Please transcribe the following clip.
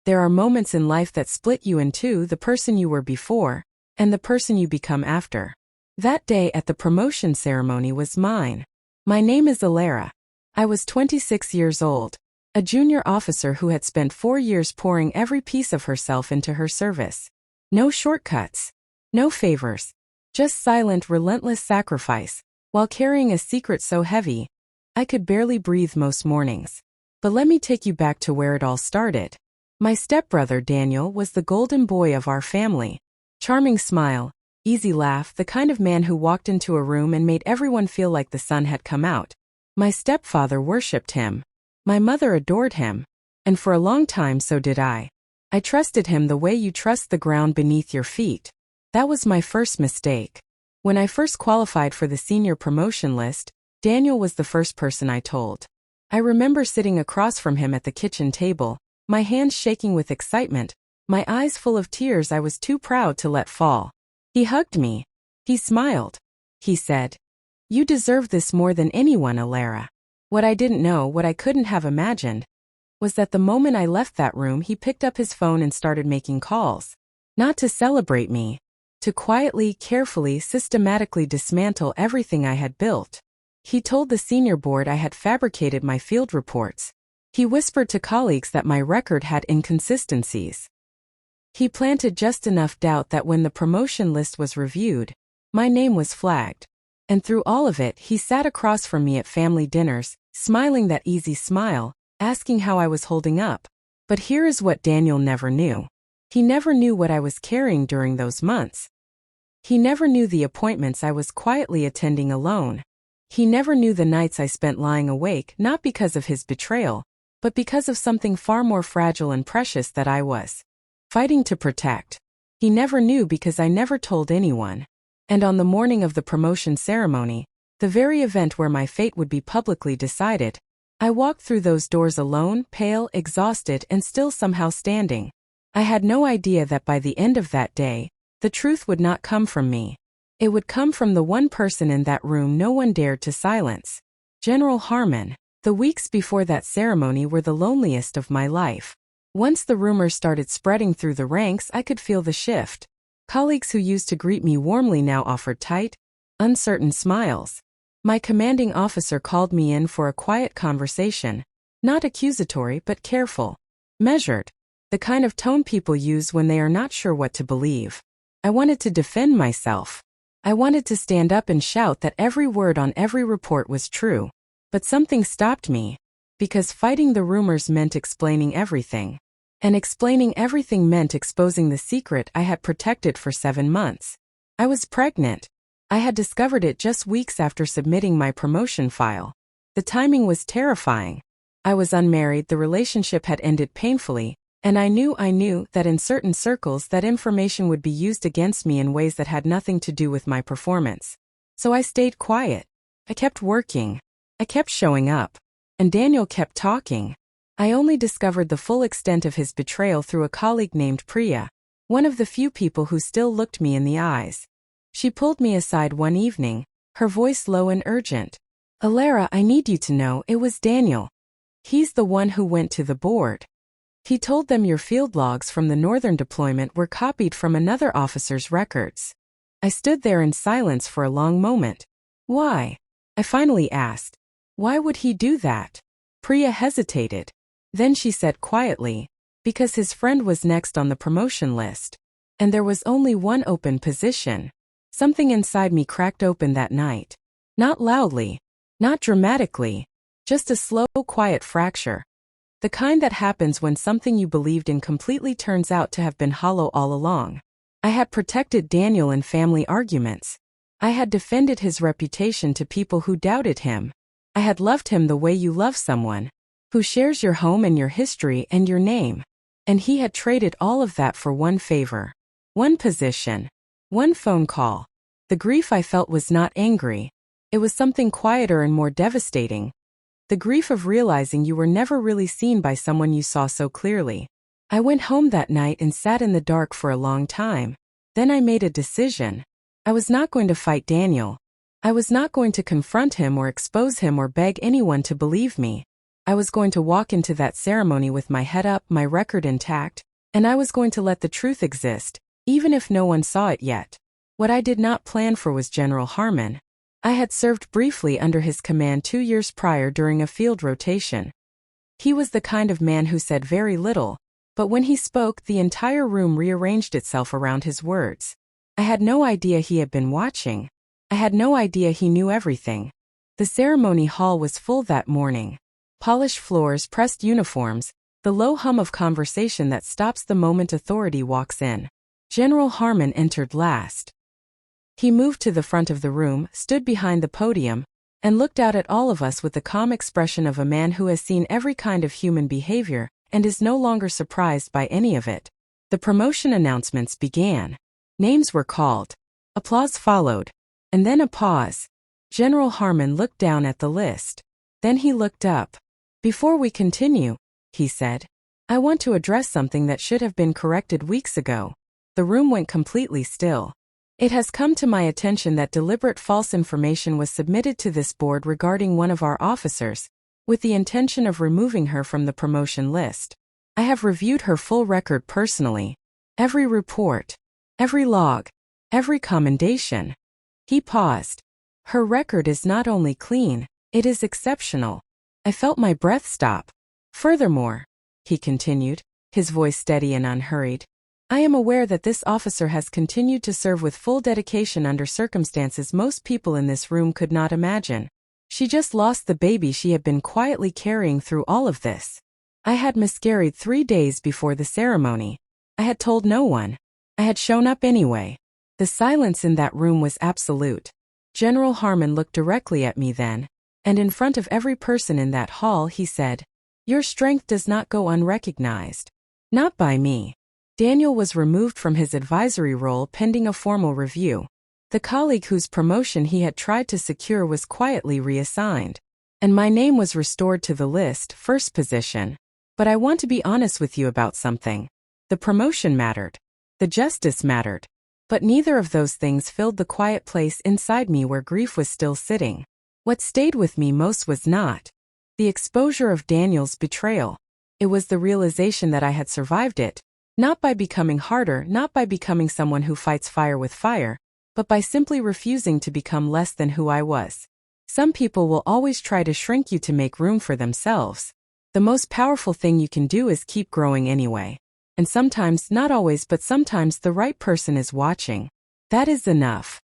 There are moments in life that split you in two: the person you were before, and the person you become after. That day at the promotion ceremony was mine. My name is Elara. I was 26 years old, a junior officer who had spent 4 years pouring every piece of herself into her service. No shortcuts. No favors. Just silent, relentless sacrifice, while carrying a secret so heavy, I could barely breathe most mornings. But let me take you back to where it all started. My stepbrother Daniel was the golden boy of our family. Charming smile, easy laugh, the kind of man who walked into a room and made everyone feel like the sun had come out. My stepfather worshipped him. My mother adored him. And for a long time so did I. I trusted him the way you trust the ground beneath your feet. That was my first mistake. When I first qualified for the senior promotion list, Daniel was the first person I told. I remember sitting across from him at the kitchen table, my hands shaking with excitement, my eyes full of tears I was too proud to let fall. He hugged me. He smiled. He said, "You deserve this more than anyone, Elara." What I didn't know, what I couldn't have imagined, was that the moment I left that room he picked up his phone and started making calls. Not to celebrate me. To quietly, carefully, systematically dismantle everything I had built. He told the senior board I had fabricated my field reports. He whispered to colleagues that my record had inconsistencies. He planted just enough doubt that when the promotion list was reviewed, my name was flagged. And through all of it, he sat across from me at family dinners, smiling that easy smile, asking how I was holding up. But here is what Daniel never knew. He never knew what I was carrying during those months. He never knew the appointments I was quietly attending alone. He never knew the nights I spent lying awake, not because of his betrayal, but because of something far more fragile and precious that I was fighting to protect. He never knew because I never told anyone. And on the morning of the promotion ceremony, the very event where my fate would be publicly decided, I walked through those doors alone, pale, exhausted, and still somehow standing. I had no idea that by the end of that day, the truth would not come from me. It would come from the one person in that room no one dared to silence. General Harmon. The weeks before that ceremony were the loneliest of my life. Once the rumors started spreading through the ranks, I could feel the shift. Colleagues who used to greet me warmly now offered tight, uncertain smiles. My commanding officer called me in for a quiet conversation, not accusatory but careful, measured, the kind of tone people use when they are not sure what to believe. I wanted to defend myself. I wanted to stand up and shout that every word on every report was true. But something stopped me. Because fighting the rumors meant explaining everything. And explaining everything meant exposing the secret I had protected for 7 months. I was pregnant. I had discovered it just weeks after submitting my promotion file. The timing was terrifying. I was unmarried, the relationship had ended painfully, and I knew that in certain circles that information would be used against me in ways that had nothing to do with my performance. So I stayed quiet. I kept working. I kept showing up. And Daniel kept talking. I only discovered the full extent of his betrayal through a colleague named Priya, one of the few people who still looked me in the eyes. She pulled me aside one evening, her voice low and urgent. "Elara, I need you to know, it was Daniel. He's the one who went to the board. He told them your field logs from the northern deployment were copied from another officer's records." I stood there in silence for a long moment. "Why?" I finally asked. "Why would he do that?" Priya hesitated. Then she said quietly, "Because his friend was next on the promotion list. And there was only one open position." Something inside me cracked open that night. Not loudly. Not dramatically. Just a slow, quiet fracture. The kind that happens when something you believed in completely turns out to have been hollow all along. I had protected Daniel in family arguments. I had defended his reputation to people who doubted him. I had loved him the way you love someone, who shares your home and your history and your name. And he had traded all of that for one favor. One position. One phone call. The grief I felt was not angry. It was something quieter and more devastating. The grief of realizing you were never really seen by someone you saw so clearly. I went home that night and sat in the dark for a long time. Then I made a decision. I was not going to fight Daniel. I was not going to confront him or expose him or beg anyone to believe me. I was going to walk into that ceremony with my head up, my record intact, and I was going to let the truth exist, even if no one saw it yet. What I did not plan for was General Harmon. I had served briefly under his command 2 years prior during a field rotation. He was the kind of man who said very little, but when he spoke, the entire room rearranged itself around his words. I had no idea he had been watching. I had no idea he knew everything. The ceremony hall was full that morning. Polished floors, pressed uniforms, the low hum of conversation that stops the moment authority walks in. General Harmon entered last. He moved to the front of the room, stood behind the podium, and looked out at all of us with the calm expression of a man who has seen every kind of human behavior and is no longer surprised by any of it. The promotion announcements began. Names were called. Applause followed. And then a pause. General Harmon looked down at the list. Then he looked up. "Before we continue," he said, "I want to address something that should have been corrected weeks ago." The room went completely still. "It has come to my attention that deliberate false information was submitted to this board regarding one of our officers, with the intention of removing her from the promotion list. I have reviewed her full record personally. Every report, every log, every commendation." He paused. "Her record is not only clean, it is exceptional." I felt my breath stop. "Furthermore," he continued, his voice steady and unhurried, "I am aware that this officer has continued to serve with full dedication under circumstances most people in this room could not imagine. She just lost the baby she had been quietly carrying through all of this. I had miscarried 3 days before the ceremony. I had told no one. I had shown up anyway." The silence in that room was absolute. General Harmon looked directly at me then, and in front of every person in that hall he said, "Your strength does not go unrecognized." Not by me. Daniel was removed from his advisory role pending a formal review. The colleague whose promotion he had tried to secure was quietly reassigned, and my name was restored to the list, first position. But I want to be honest with you about something. The promotion mattered. The justice mattered. But neither of those things filled the quiet place inside me where grief was still sitting. What stayed with me most was not the exposure of Daniel's betrayal. It was the realization that I had survived it, not by becoming harder, not by becoming someone who fights fire with fire, but by simply refusing to become less than who I was. Some people will always try to shrink you to make room for themselves. The most powerful thing you can do is keep growing anyway. And sometimes, not always, but sometimes the right person is watching. That is enough.